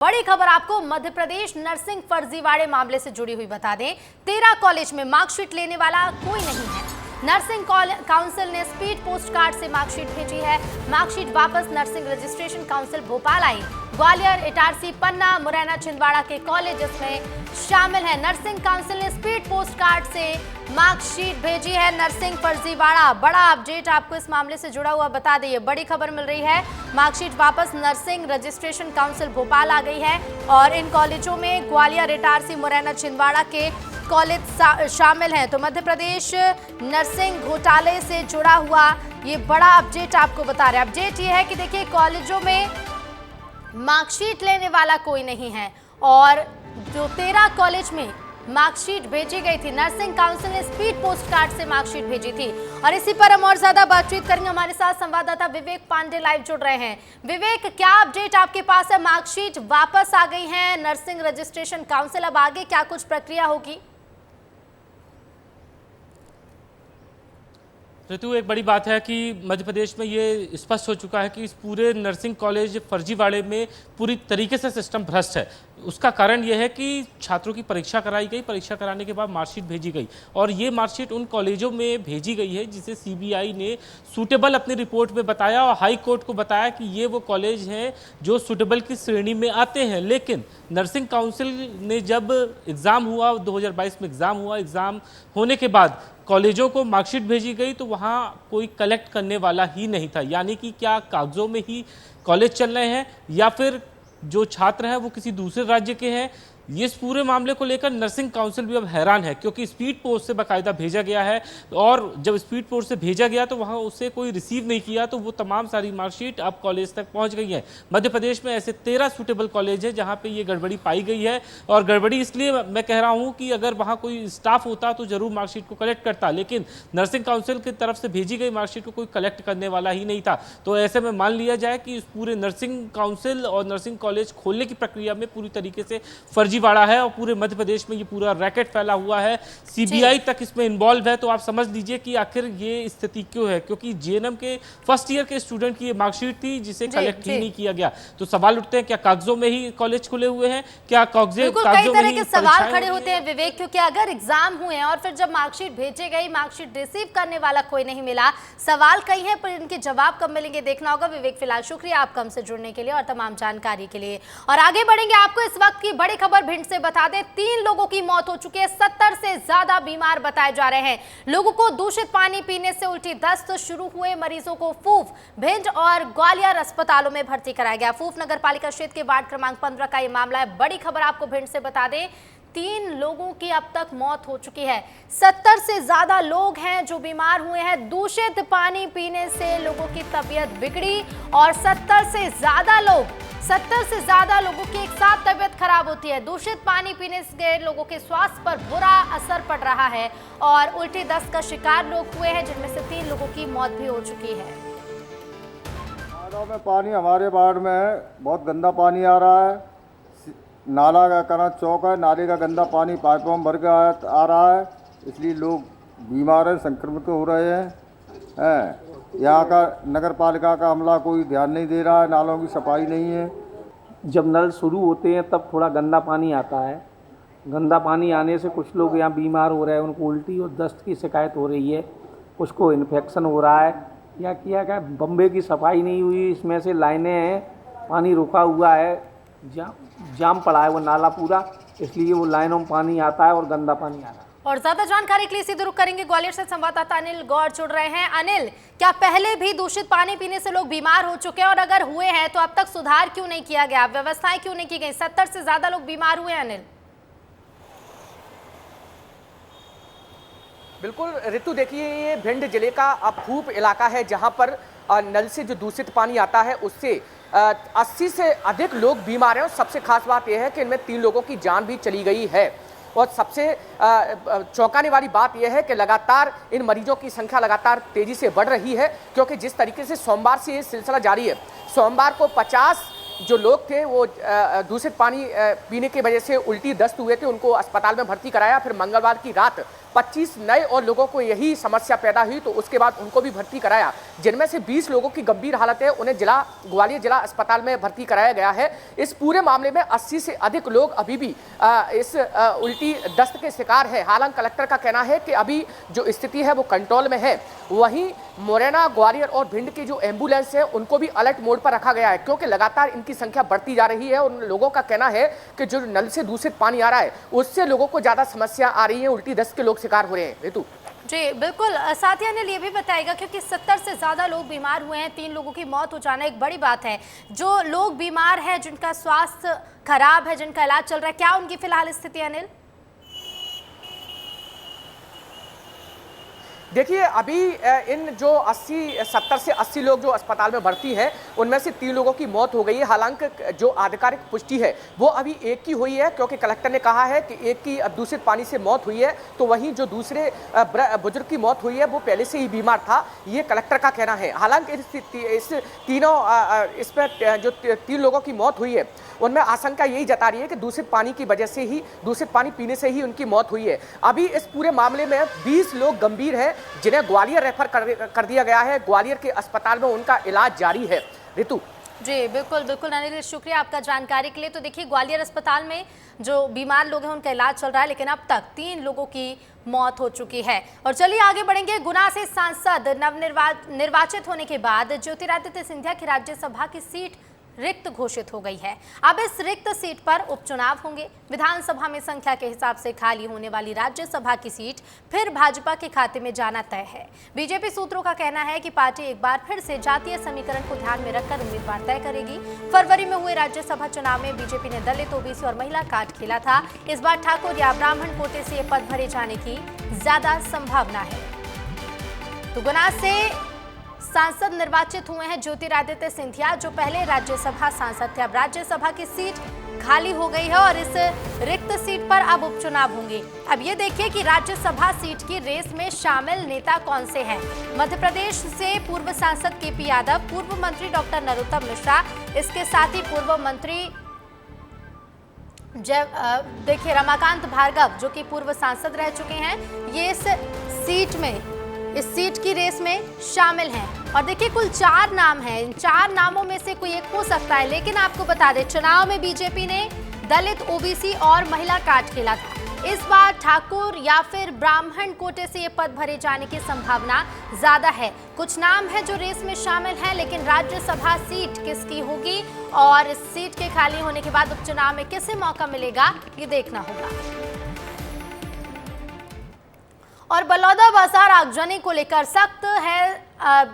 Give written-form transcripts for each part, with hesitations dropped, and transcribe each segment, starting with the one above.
बड़ी खबर आपको मध्य प्रदेश नर्सिंग फर्जीवाड़े मामले से जुड़ी हुई बता दें। 13 कॉलेज में मार्कशीट लेने वाला कोई नहीं है। नर्सिंग काउंसिल ने स्पीड पोस्ट कार्ड से मार्कशीट भेजी है। मार्कशीट वापस नर्सिंग रजिस्ट्रेशन काउंसिल भोपाल आई। ग्वालियर, इटारसी, पन्ना, मुरैना, छिंदवाड़ा के कॉलेज इसमें शामिल है। नर्सिंग काउंसिल ने स्पीड पोस्ट कार्ड से मार्कशीट भेजी है। नर्सिंग फर्जीवाड़ा, बड़ा अपडेट आपको इस मामले से जुड़ा हुआ बता दें। बड़ी खबर मिल रही है, मार्कशीट वापस नर्सिंग रजिस्ट्रेशन काउंसिल भोपाल आ गई है और इन कॉलेजों में ग्वालियर, इटारसी, मुरैना, छिंदवाड़ा के कॉलेज शामिल हैं। तो मध्य प्रदेश नर्सिंग घोटाले से जुड़ा हुआ ये बड़ा अपडेट आपको बता रहे हैं। अपडेट ये है कि देखिए, कॉलेजों में मार्कशीट लेने वाला कोई नहीं है और जो 13 कॉलेज में मार्कशीट भेजी गई थी, नर्सिंग काउंसिल ने स्पीड पोस्ट कार्ड से मार्कशीट भेजी थी। और इसी पर हम और ज्यादा बातचीत करेंगे। हमारे साथ संवाददाता विवेक पांडे लाइव जुड़ रहे हैं। विवेक, क्या अपडेट आपके पास है? मार्कशीट वापस आ गई है नर्सिंग रजिस्ट्रेशन काउंसिल, अब आगे क्या कुछ प्रक्रिया होगी? ऋतु, एक बड़ी बात है कि मध्य प्रदेश में ये स्पष्ट हो चुका है कि इस पूरे नर्सिंग कॉलेज फर्जीवाड़े में पूरी तरीके से सिस्टम भ्रष्ट है। उसका कारण यह है कि छात्रों की परीक्षा कराई गई, परीक्षा कराने के बाद मार्कशीट भेजी गई और ये मार्कशीट उन कॉलेजों में भेजी गई है जिसे सीबीआई ने सूटेबल अपनी रिपोर्ट में बताया और हाई कोर्ट को बताया कि ये वो कॉलेज हैं जो सूटेबल की श्रेणी में आते हैं। लेकिन नर्सिंग काउंसिल ने जब एग्ज़ाम हुआ, 2022 में एग्ज़ाम हुआ, एग्ज़ाम होने के बाद कॉलेजों को मार्कशीट भेजी गई तो वहाँ कोई कलेक्ट करने वाला ही नहीं था। यानी कि क्या कागजों में ही कॉलेज चल रहे हैं या फिर जो छात्र हैं वो किसी दूसरे राज्य के हैं। इस पूरे मामले को लेकर नर्सिंग काउंसिल भी अब हैरान है, क्योंकि स्पीड पोस्ट से बाकायदा भेजा गया है और जब स्पीड पोस्ट से भेजा गया तो वहाँ उसे कोई रिसीव नहीं किया, तो वो तमाम सारी मार्कशीट अब कॉलेज तक पहुँच गई है। मध्य प्रदेश में ऐसे 13 सूटेबल कॉलेज है जहाँ पे ये गड़बड़ी पाई गई है और गड़बड़ी इसलिए मैं कह रहा हूँ कि अगर वहाँ कोई स्टाफ होता तो जरूर मार्कशीट को कलेक्ट करता, लेकिन नर्सिंग काउंसिल की तरफ से भेजी गई मार्कशीट को कोई कलेक्ट करने वाला ही नहीं था। तो ऐसे में मान लिया जाए कि इस पूरे नर्सिंग काउंसिल और नर्सिंग कॉलेज खोलने की प्रक्रिया में पूरी तरीके से फर्जीवाड़ा है और पूरे मध्य प्रदेश में ये पूरा रैकेट फैला हुआ है। सीबीआई तक इसमें इन्वॉल्व है। तो आप समझ लीजिए कि आखिर ये स्थिति क्यों है, क्योंकि जेएनएम के फर्स्ट ईयर के स्टूडेंट की ये मार्कशीट थी जिसे कलेक्ट ही नहीं किया गया। तो सवाल उठते हैं, क्या कागजों में ही कॉलेज खुले हुए हैं? क्या कागजों में ही सवाल खड़े होते हैं विवेक, क्योंकि अगर एग्जाम हुए हैं और फिर जब मार्कशीट भेजे गई, मार्कशीट रिसीव करने वाला कोई नहीं मिला, सवाल कई हैं पर इनके जवाब कब मिलेंगे देखना होगा। विवेक, फिलहाल शुक्रिया आपका हमसे जुड़ने के लिए और तमाम जानकारी के लिए। और आगे बढ़ेंगे, आपको इस वक्त की बड़ी खबर भिंड से बता दें। 3 लोगों की मौत हो चुकी है, 70 से ज्यादा बीमार बताए जा रहे हैं। लोगों को दूषित पानी पीने से उल्टी दस्त शुरू हुए। मरीजों को फूफ, भिंड और ग्वालियर अस्पतालों में भर्ती कराया गया। फूफ नगर पालिका क्षेत्र के वार्ड क्रमांक 15 का यह मामला है। बड़ी खबर आपको भिंड से बता दें, 3 लोगों की अब तक मौत हो चुकी है। 70 से ज्यादा लोग हैं जो बीमार हुए हैं। दूषित पानी पीने से लोगों की तबीयत बिगड़ी और 70 से ज्यादा लोगों की एक साथ तबीयत खराब होती है। दूषित पानी पीने से लोगों के स्वास्थ्य पर बुरा असर पड़ रहा है और उल्टी दस्त का शिकार लोग हुए हैं, जिनमें से 3 लोगों की मौत भी हो चुकी है। नालों में पानी हमारे वार्ड में बहुत गंदा पानी आ रहा है। नाला का कना चौक है, नाले का गंदा पानी पाइपों में भर के आ रहा है, इसलिए लोग बीमार हैं, संक्रमित हो रहे हैं। यहाँ का नगर पालिका का अमला कोई ध्यान नहीं दे रहा है, नालों की सफाई नहीं है। जब नल शुरू होते हैं तब थोड़ा गंदा पानी आता है। गंदा पानी आने से कुछ लोग यहाँ बीमार हो रहे हैं, उनको उल्टी और दस्त की शिकायत हो रही है, कुछ को इन्फेक्शन हो रहा है। या किया क्या, बम्बे की सफाई नहीं हुई, इसमें से लाइनें हैं, पानी रुका हुआ है, जाम पड़ा है वो नाला पूरा, इसलिए वो लाइनों में पानी आता है और गंदा पानी आ रहा है। और ज्यादा जानकारी के लिए सीधे रुख करेंगे, ग्वालियर से संवाददाता अनिल गौर जुड़ रहे हैं। अनिल, क्या पहले भी दूषित पानी पीने से लोग बीमार हो चुके हैं और अगर हुए हैं तो अब तक सुधार क्यों नहीं किया गया, व्यवस्थाएं क्यों नहीं की गई? 70 से ज्यादा लोग बीमार हुए हैं। अनिल, बिल्कुल ऋतु, देखिए ये भिंड जिले का फूफ इलाका है जहां पर नल से जो दूषित पानी आता है उससे 80 से अधिक लोग बीमार हैं। और सबसे खास बात यह है कि इनमें 3 लोगों की जान भी चली गई है। और सबसे चौंकाने वाली बात यह है कि लगातार इन मरीजों की संख्या लगातार तेजी से बढ़ रही है, क्योंकि जिस तरीके से सोमवार से ये सिलसिला जारी है, सोमवार को 50 जो लोग थे वो दूषित पानी पीने की वजह से उल्टी दस्त हुए थे, उनको अस्पताल में भर्ती कराया। फिर मंगलवार की रात 25 नए और लोगों को यही समस्या पैदा हुई, तो उसके बाद उनको भी भर्ती कराया, जिनमें से 20 लोगों की गंभीर हालत है, उन्हें ग्वालियर जिला अस्पताल में भर्ती कराया गया है। इस पूरे मामले में 80 से अधिक लोग अभी भी इस उल्टी दस्त के शिकार है। हालांकि कलेक्टर का कहना है कि अभी जो स्थिति है वो कंट्रोल में है। वहीं मुरैना, ग्वालियर और भिंड की जो एम्बुलेंस है उनको भी अलर्ट मोड पर रखा गया है, क्योंकि लगातार इनकी संख्या बढ़ती जा रही है। उन लोगों का कहना है कि जो नल से दूषित पानी आ रहा है उससे लोगों को ज्यादा समस्या आ रही है, उल्टी दस्त के लोग शिकार हो रहे हैं। ऋतु जी बिल्कुल, साथ ही अनिल ये भी बताएगा क्योंकि 70 से ज़्यादा लोग बीमार हुए हैं, 3 लोगों की मौत हो जाना एक बड़ी बात है। जो लोग बीमार हैं, जिनका स्वास्थ्य खराब है, जिनका इलाज चल रहा है, क्या उनकी फिलहाल स्थिति अनिल? देखिए, अभी इन जो 70 से 80 लोग जो अस्पताल में भर्ती हैं उनमें से 3 लोगों की मौत हो गई है। हालांकि जो आधिकारिक पुष्टि है वो अभी एक की हुई है, क्योंकि कलेक्टर ने कहा है कि एक की दूषित पानी से मौत हुई है, तो वहीं जो दूसरे बुजुर्ग की मौत हुई है वो पहले से ही बीमार था, ये कलेक्टर का कहना है। हालांकि इस पर जो 3 लोगों की मौत हुई है उनमें आशंका यही जता रही है कि दूषित पानी की वजह से ही, दूषित पानी पीने से ही उनकी मौत हुई है। अभी इस पूरे मामले में 20 लोग गंभीर हैं, जिन्हें ग्वालियर रेफर कर दिया गया है। ग्वालियर के अस्पताल में उनका इलाज जारी है। ऋतु जी बिल्कुल बिल्कुल अनिल, शुक्रिया आपका जानकारी के लिए। तो देखिए, ग्वालियर अस्पताल में जो बीमार लोग हैं उनका इलाज चल रहा है, लेकिन अब तक 3 लोगों की मौत हो चुकी है। और चलिए आगे बढ़ेंगे। गुना से सांसद निर्वाचित होने के बाद ज्योतिरादित्य सिंधिया की राज्यसभा की सीट रिक्त घोषित हो गई है। अब इस रिक्त सीट पर उपचुनाव होंगे। विधानसभा में संख्या के हिसाब से खाली होने वाली राज्यसभा की सीट फिर भाजपा के खाते में जाना तय है। बीजेपी सूत्रों का कहना है कि पार्टी एक बार फिर से जातीय समीकरण को ध्यान में रखकर उम्मीदवार तय करेगी। फरवरी में हुए राज्यसभा चुनाव में बीजेपी ने दलित, ओबीसी और महिला कार्ड खेला था। इस बार ठाकुर या ब्राह्मण कोटे से ये पद भरे जाने की ज्यादा संभावना है। तो गुना से सांसद निर्वाचित हुए हैं ज्योतिरादित्य सिंधिया, जो पहले राज्यसभा सांसद थे। अब राज्यसभा की सीट खाली हो गई है और इस रिक्त सीट पर अब उपचुनाव होंगे। अब ये देखिए कि राज्यसभा सीट की रेस में शामिल नेता कौन से हैं। मध्य प्रदेश से पूर्व सांसद केपी यादव, पूर्व मंत्री डॉक्टर नरोत्तम मिश्रा, इसके साथ ही पूर्व मंत्री देखिए रमाकांत भार्गव, जो कि पूर्व सांसद रह चुके हैं, ये इस सीट की रेस में शामिल हैं। और देखिए कुल 4 नाम हैं। इन 4 नामों में से कोई एक हो सकता है, लेकिन आपको बता दें चुनाव में बीजेपी ने दलित, ओबीसी और महिला कार्ड खेला था। इस बार ठाकुर या फिर ब्राह्मण कोटे से ये पद भरे जाने की संभावना ज्यादा है। कुछ नाम है जो रेस में शामिल हैं, लेकिन राज्यसभा सीट किसकी होगी और इस सीट के खाली होने के बाद उपचुनाव में किसे मौका मिलेगा, ये देखना होगा। और बलौदाबाजार आगजनी को लेकर सख्त है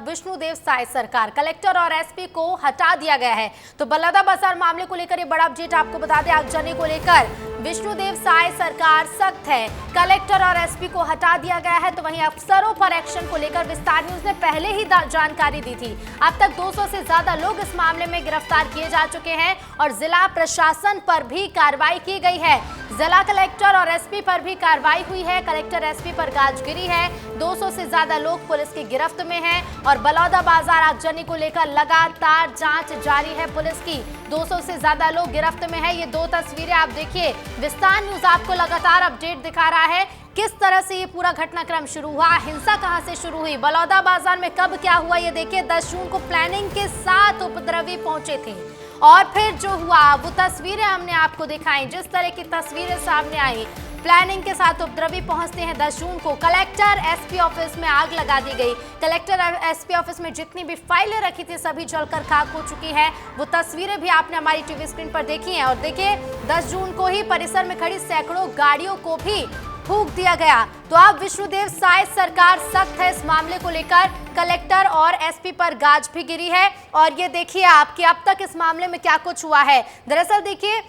विष्णुदेव साय सरकार। कलेक्टर और एसपी को हटा दिया गया है। तो बलौदाबाजार मामले को लेकर ये बड़ा अपडेट आपको बता दें। आगजनी को लेकर विष्णुदेव साय सरकार सख्त है। कलेक्टर और एसपी को हटा दिया गया है। तो वहीं अफसरों पर एक्शन को लेकर विस्तार न्यूज ने पहले ही जानकारी दी थी। अब तक 200 से ज्यादा लोग इस मामले में गिरफ्तार किए जा चुके हैं और जिला प्रशासन पर भी कार्रवाई की गई है। जिला कलेक्टर और एसपी पर भी कार्रवाई हुई है। कलेक्टर एसपी पर गाज गिरी है। 200 से ज्यादा लोग पुलिस की गिरफ्त में हैं और बलौदाबाजार आगजनी को लेकर लगातार जांच जारी है पुलिस की। 200 से ज्यादा लोग गिरफ्त में हैं। ये 2 तस्वीरें आप देखिए। विस्तार न्यूज आपको लगातार अपडेट दिखा रहा है किस तरह से ये पूरा घटनाक्रम शुरू हुआ, हिंसा कहां से शुरू हुई, बलौदाबाजार में कब क्या हुआ। ये देखिए 10 जून को प्लानिंग के साथ उपद्रवी पहुंचे थे और फिर जो हुआ वो तस्वीरें हमने आपको दिखाई। जिस तरह की तस्वीरें सामने आई, प्लानिंग के साथ उपद्रवी पहुंचते हैं 10 जून को। कलेक्टर एसपी ऑफिस में आग लगा दी गई। कलेक्टर एसपी ऑफिस में जितनी भी फाइलें रखी थी सभी जलकर खाक हो चुकी है। वो तस्वीरें भी आपने हमारी टीवी स्क्रीन पर देखी हैं। और देखिए 10 जून को ही परिसर में खड़ी सैकड़ों गाड़ियों को भी फूंक दिया गया। तो अब विष्णुदेव साय सरकार सख्त है इस मामले को लेकर। कलेक्टर और एसपी पर गाज भी गिरी है। और ये देखिए आप कि अब तक इस मामले में क्या कुछ हुआ है। दरअसल देखिए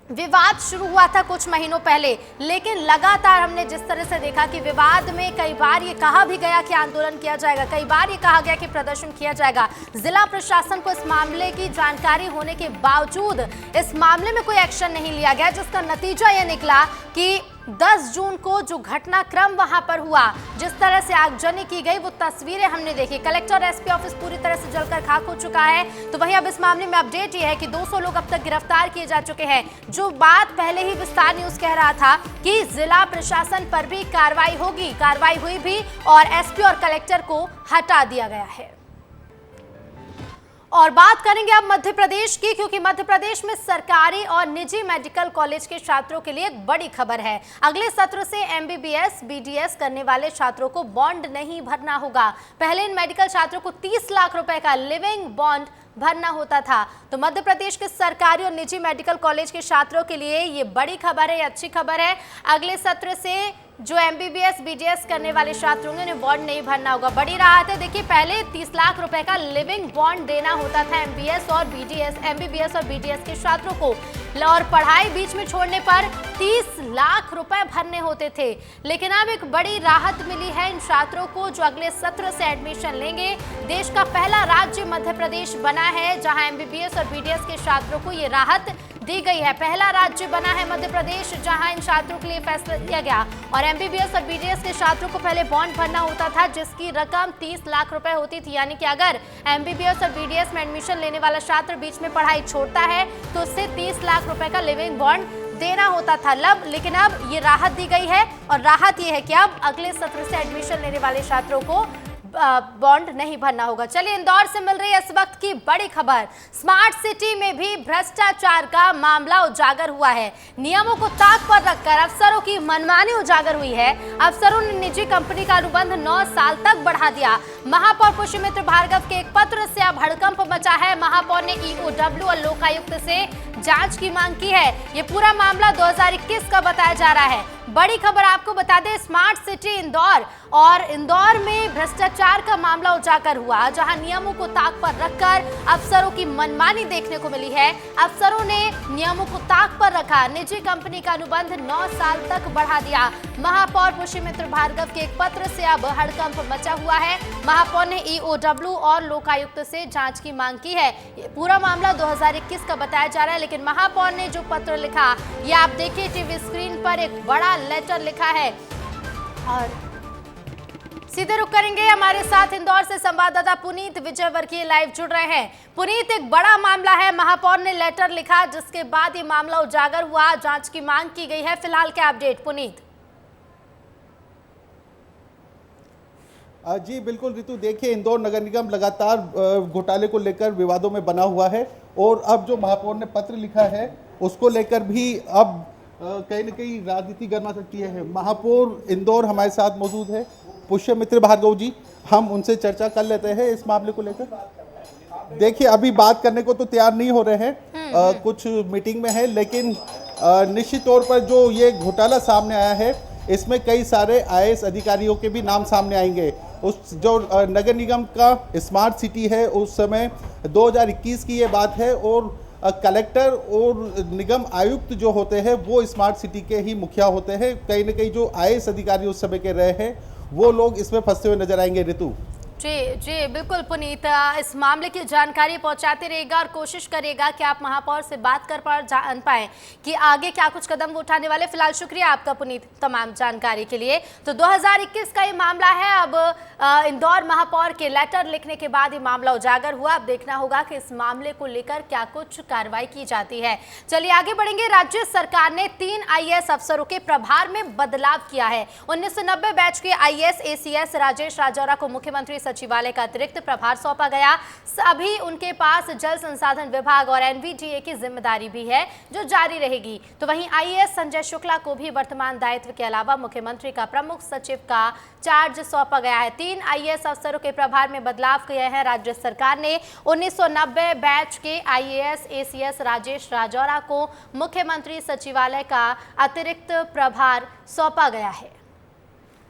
विवाद शुरू हुआ था कुछ महीनों पहले, लेकिन लगातार हमने जिस तरह से देखा कि विवाद में कई बार ये कहा भी गया कि आंदोलन किया जाएगा, कई बार ये कहा गया कि प्रदर्शन किया जाएगा। जिला प्रशासन को इस मामले की जानकारी होने के बावजूद इस मामले में कोई एक्शन नहीं लिया गया, जिसका नतीजा ये निकला कि 10 जून को जो घटनाक्रम वहां पर हुआ, जिस तरह से आगजनी की गई, वो तस्वीरें हमने देखी। कलेक्टर और एसपी ऑफिस पूरी तरह से जलकर खाक हो चुका है। तो वहीं अब इस मामले में अपडेट ये है कि 200 लोग अब तक गिरफ्तार किए जा चुके हैं। जो बात पहले ही विस्तार न्यूज कह रहा था कि जिला प्रशासन पर भी कार्रवाई होगी, कार्रवाई हुई भी और एसपी और कलेक्टर को हटा दिया गया है। और बात करेंगे अब मध्य प्रदेश की, क्योंकि मध्य प्रदेश में सरकारी और निजी मेडिकल कॉलेज के छात्रों के लिए एक बड़ी खबर है। अगले सत्र से एमबीबीएस, बीडीएस करने वाले छात्रों को बॉन्ड नहीं भरना होगा। पहले इन मेडिकल छात्रों को 30 लाख रुपए का लिविंग बॉन्ड भरना होता था। तो मध्य प्रदेश के सरकारी और निजी मेडिकल कॉलेज के छात्रों के लिए ये बड़ी खबर है, ये अच्छी खबर है। अगले सत्र से जो एमबीबीएस, बीडीएस करने वाले छात्रों ने उन्हें बॉन्ड नहीं भरना होगा। बड़ी राहत है। देखिए, पहले 30 लाख रुपए का लिविंग बॉन्ड देना होता था एमबीबीएस और बीडीएस के छात्रों को, और पढ़ाई बीच में छोड़ने पर 30 लाख रुपए भरने होते थे। लेकिन अब एक बड़ी राहत मिली है इन छात्रों को जो अगले सत्र से एडमिशन लेंगे। देश का पहला राज्य मध्य प्रदेश बना है जहां एमबीबीएस और बीडीएस के छात्रों को ये राहत दी गई है। पहला राज्य बना है मध्य प्रदेश जहां इन छात्रों के लिए फैसला किया गया। और एमबीबीएस और बीडीएस के छात्रों को पहले बॉन्ड भरना होता था जिसकी रकम 30 लाख रुपए होती थी। यानी कि अगर एमबीबीएस और बीडीएस में एडमिशन लेने वाला छात्र बीच में पढ़ाई छोड़ता है तो उससे 30 लाख रुपए का लिविंग बॉन्ड देना होता था। लेकिन अब ये राहत दी गई है, और राहत ये है कि अब अगले सत्र से एडमिशन लेने वाले छात्रों को बॉन्ड नहीं भरना होगा। चलिए, इंदौर से मिल रही है इस वक्त की बड़ी खबर। स्मार्ट सिटी में भी भ्रष्टाचार का मामला उजागर हुआ है। नियमों को ताक पर रखकर अफसरों की मनमानी उजागर हुई है। अफसरों ने निजी कंपनी का अनुबंध 9 साल तक बढ़ा दिया। महापौर पुष्यमित्र भार्गव के एक पत्र से अब हड़कंप मचा है। महापौर ने ईओडब्ल्यू और लोकायुक्त से जांच की मांग की है। ये पूरा मामला 2021 का बताया जा रहा है। बड़ी खबर आपको बता दें, स्मार्ट सिटी इंदौर, और इंदौर में भ्रष्टाचार का मामला उजागर हुआ जहां नियमों को ताक पर रखकर अफसरों की मनमानी देखने को मिली है। अफसरों ने नियमों को ताक पर रखा, निजी कंपनी का अनुबंध 9 साल तक बढ़ा दिया। महापौर पुष्यमित्र भार्गव के एक पत्र से अब हड़कंप मचा हुआ है। महापौर ने ईओडब्ल्यू और लोकायुक्त से जांच की मांग की है। पूरा मामला 2021 का बताया जा रहा है, लेकिन महापौर ने जो पत्र लिखा, ये आप देखिए टीवी स्क्रीन पर, एक बड़ा लेटर लिखा है। और सीधे रुक करेंगे, हमारे साथ इंदौर से संवाददाता पुनीत विजयवर्गीय लाइव जुड़ रहे हैं। पुनीत, एक बड़ा मामला है, महापौर ने लेटर लिखा जिसके बाद ये मामला उजागर हुआ, जांच की मांग की गई है। फिलहाल क्या अपडेट पुनीत? जी बिल्कुल रितु, देखिए इंदौर नगर निगम लगातार घोटाले को लेकर विवादों में बना हुआ है, और अब जो महापौर ने पत्र लिखा है उसको लेकर भी अब कहीं न कहीं राजनीति गर्मा सकती है। महापौर इंदौर हमारे साथ मौजूद है, पुष्यमित्र भार्गव जी, हम उनसे चर्चा कर लेते हैं इस मामले को लेकर। देखिए, अभी बात करने को तो तैयार नहीं हो रहे हैं, कुछ मीटिंग में है, लेकिन निश्चित तौर पर जो ये घोटाला सामने आया है इसमें कई सारे आईएएस अधिकारियों के भी नाम सामने आएंगे। उस जो नगर निगम का स्मार्ट सिटी है उस समय 2021 की ये बात है, और कलेक्टर और निगम आयुक्त जो होते हैं वो स्मार्ट सिटी के ही मुखिया होते हैं। कहीं न कहीं जो आईएएस अधिकारी उस समय के रहे हैं वो लोग इसमें फंसते हुए नजर आएंगे रितु। जी बिल्कुल पुनीत, इस मामले की जानकारी पहुंचाते रहेगा और कोशिश करेगा कि आप महापौर से बात कर जान पाएं कि आगे क्या कुछ कदम उठाने वाले। फिलहाल शुक्रिया आपका पुनीत तमाम जानकारी के लिए। तो 2021 का ये मामला है। अब इंदौर महापौर के लेटर लिखने के बाद ये मामला उजागर हुआ। अब देखना होगा कि इस मामले को लेकर क्या कुछ कार्रवाई की जाती है। चलिए आगे बढ़ेंगे। राज्य सरकार ने 3 आईएएस अफसरों के प्रभार में बदलाव किया है। 1990 बैच के आईएएस एसीएस राजेश राजौरा को मुख्यमंत्री सचिवालय का अतिरिक्त प्रभार सौंपा गया। अभी उनके पास जल संसाधन विभाग और एनवीडीए की जिम्मेदारी भी है जो जारी रहेगी। तो वहीं आईएएस संजय शुक्ला को भी वर्तमान दायित्व के अलावा मुख्यमंत्री का प्रमुख सचिव का चार्ज सौंपा गया है। 3 आईएएस अफसरों के प्रभार में बदलाव किए हैं राज्य सरकार ने। 1990 बैच के आईएएस एसीएस राजेश राजौरा को मुख्यमंत्री सचिवालय का अतिरिक्त प्रभार सौंपा गया है।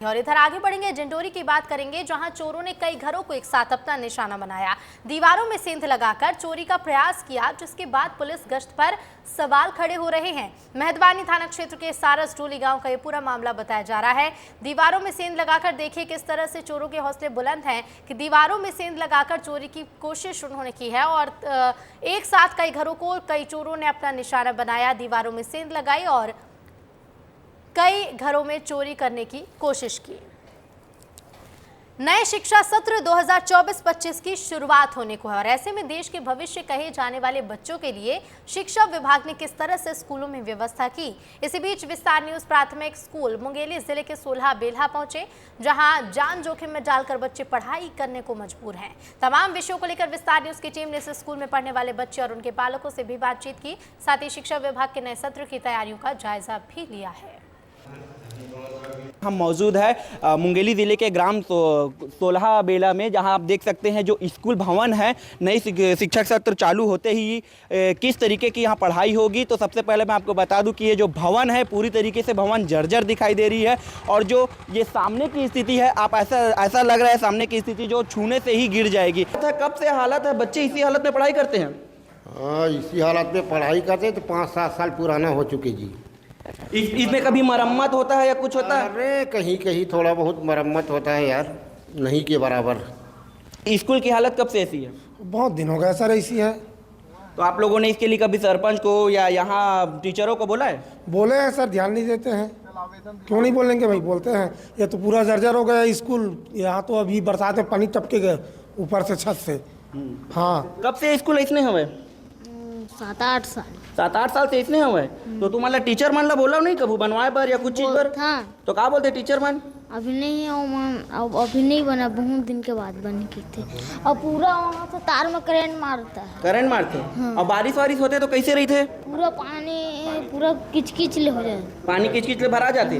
और इधर आगे बढ़ेंगे, डिंडोरी की बात करेंगे जहां चोरों ने कई घरों को एक साथ अपना निशाना बनाया, दीवारों में सेंध लगाकर चोरी का प्रयास किया, जिसके बाद पुलिस गश्त पर सवाल खड़े हो रहे हैं। मेहदबानी थाना क्षेत्र के सारस टोली गांव का ये पूरा मामला बताया जा रहा है। दीवारों में सेंध लगाकर देखिए किस तरह से चोरों के हौसले बुलंद हैं कि दीवारों में सेंध लगाकर चोरी की कोशिश उन्होंने की है और एक साथ कई घरों को कई चोरों ने अपना निशाना बनाया, दीवारों में सेंध लगाई और कई घरों में चोरी करने की कोशिश की। नए शिक्षा सत्र 2024-25 की शुरुआत होने को है और ऐसे में देश के भविष्य कहे जाने वाले बच्चों के लिए शिक्षा विभाग ने किस तरह से स्कूलों में व्यवस्था की। इसी बीच विस्तार न्यूज प्राथमिक स्कूल मुंगेली जिले के सोलहा बेल्हा पहुंचे, जहां जान जोखिम में डालकर बच्चे पढ़ाई करने को मजबूर हैं। तमाम विषयों को लेकर विस्तार न्यूज की टीम ने इस स्कूल में पढ़ने वाले बच्चे और उनके पालकों से भी बातचीत की, साथ ही शिक्षा विभाग के नए सत्र की तैयारियों का जायजा भी लिया है। हम मौजूद है मुंगेली ज़िले के ग्राम सोलहा बेला में, जहां आप देख सकते हैं जो स्कूल भवन है, नई शिक्षक सत्र चालू होते ही किस तरीके की यहां पढ़ाई होगी। तो सबसे पहले मैं आपको बता दूं कि ये जो भवन है पूरी तरीके से भवन जर्जर दिखाई दे रही है और जो ये सामने की स्थिति है, आप ऐसा लग रहा है सामने की स्थिति जो छूने से ही गिर जाएगी। कब से हालत है, बच्चे इसी हालत में पढ़ाई करते हैं? हाँ, इसी हालत में पढ़ाई करते हैं तो 5-7 साल पुराना हो चुके जी। इसमें कभी मरम्मत होता है या कुछ होता है? अरे कहीं कहीं थोड़ा बहुत मरम्मत होता है यार, नहीं के बराबर। स्कूल की हालत कब से ऐसी है? बहुत दिन हो गया सर ऐसी है। तो आप लोगों ने इसके लिए कभी सरपंच को या यहाँ टीचरों को बोला है? बोले हैं सर, ध्यान नहीं देते हैं। क्यों नहीं बोलेंगे भाई, बोलते हैं। ये तो पूरा जर्जर हो गया स्कूल, यहाँ तो अभी बरसात में पानी टपके गए ऊपर से छत से। हाँ। कब से स्कूल इसने हुए? 7-8 साल। 7-8 साल से इसने हुए। तो तुम मतलब टीचर मान ला बोला नहीं कभी बनवाए पर या कुछ चीज पर? हाँ। तो क्या बोलते टीचर मान? अभी नहीं है मन, अब अभी नहीं बना, बहुत दिन के बाद बन की थी। और पूरा वहाँ से तार में करंट मारता है। करंट मारते? हाँ। और बारिश वारिश होते तो कैसे रही थे? पूरा पानी पूरा किचकिच ले हो जाए, पानी किचकिच ले भरा जाते।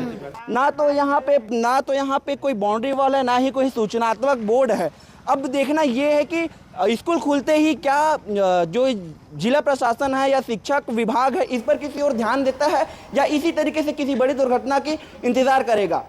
ना तो यहाँ पे कोई बाउंड्री वॉल है, ना ही कोई सूचनात्मक बोर्ड है। अब देखना ये है कि स्कूल खुलते ही क्या जो जिला प्रशासन है या शिक्षक विभाग है इस पर किसी और ध्यान देता है या इसी तरीके से किसी बड़ी दुर्घटना की इंतजार करेगा।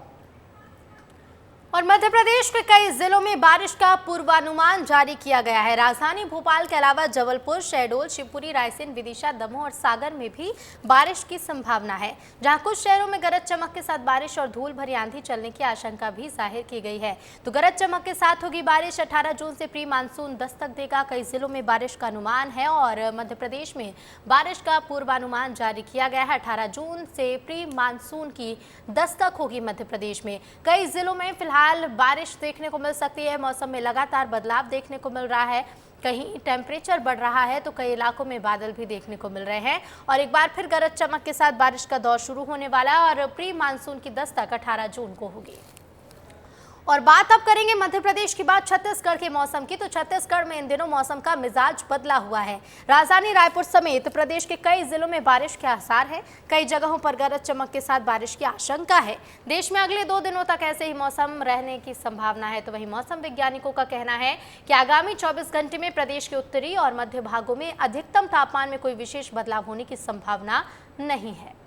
और मध्य प्रदेश के कई जिलों में बारिश का पूर्वानुमान जारी किया गया है। राजधानी भोपाल के अलावा जबलपुर, शहडोल, शिवपुरी, रायसेन, विदिशा, दमोह और सागर में भी बारिश की संभावना है, जहां कुछ शहरों में गरज चमक के साथ बारिश और धूल भरी आंधी चलने की आशंका भी जाहिर की गई है। तो गरज चमक के साथ होगी बारिश। 18 जून से प्री मानसून दस्तक देगा। कई जिलों में बारिश का अनुमान है और मध्य प्रदेश में बारिश का पूर्वानुमान जारी किया गया है। 18 जून से प्री मानसून की दस्तक होगी मध्य प्रदेश में। कई जिलों में फिलहाल बारिश देखने को मिल सकती है। मौसम में लगातार बदलाव देखने को मिल रहा है। कहीं टेम्परेचर बढ़ रहा है तो कई इलाकों में बादल भी देखने को मिल रहे हैं और एक बार फिर गरज चमक के साथ बारिश का दौर शुरू होने वाला है और प्री मानसून की दस्तक 18 जून को होगी। और बात अब करेंगे मध्य प्रदेश की बात छत्तीसगढ़ के मौसम की। तो छत्तीसगढ़ में इन दिनों मौसम का मिजाज बदला हुआ है। राजधानी रायपुर समेत प्रदेश के कई जिलों में बारिश के आसार है। कई जगहों पर गरज चमक के साथ बारिश की आशंका है। देश में अगले 2 दिनों तक ऐसे ही मौसम रहने की संभावना है। तो वहीं मौसम वैज्ञानिकों का कहना है कि आगामी 24 घंटे में प्रदेश के उत्तरी और मध्य भागों में अधिकतम तापमान में कोई विशेष बदलाव होने की संभावना नहीं है।